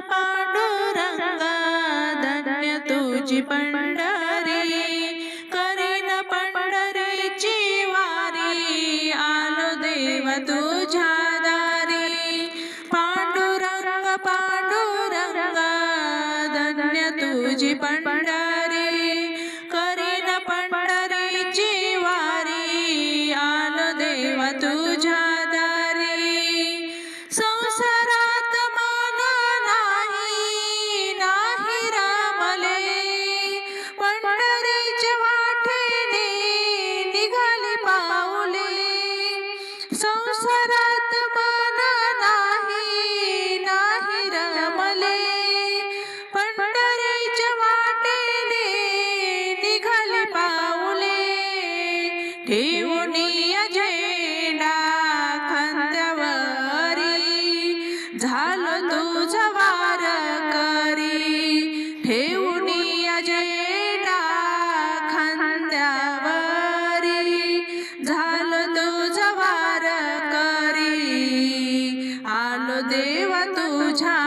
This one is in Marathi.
पांडुरंगा धन्य तुझी पंढरी करीन पंढरीची वारी आलो देव तुझ्या दारी पांडुरंग पांडुरंगा धन्य तुझी पंढरी करीन पंढरीची वारी आलो देव तुझ्या दारी संसारात मान नाही नाही रामले पंढरीच्या वाटेने निघाली पाऊले संसारात मान नाही नाही रामले पंढरीच्या वाटेने निघाली पाऊले ठेवून झेंडा खांद्यावरी झालो तुझा वारकरी ठेवून झेंडा खांद्यावरी झालो तुझा वारकरी आलो देवा तुझ्या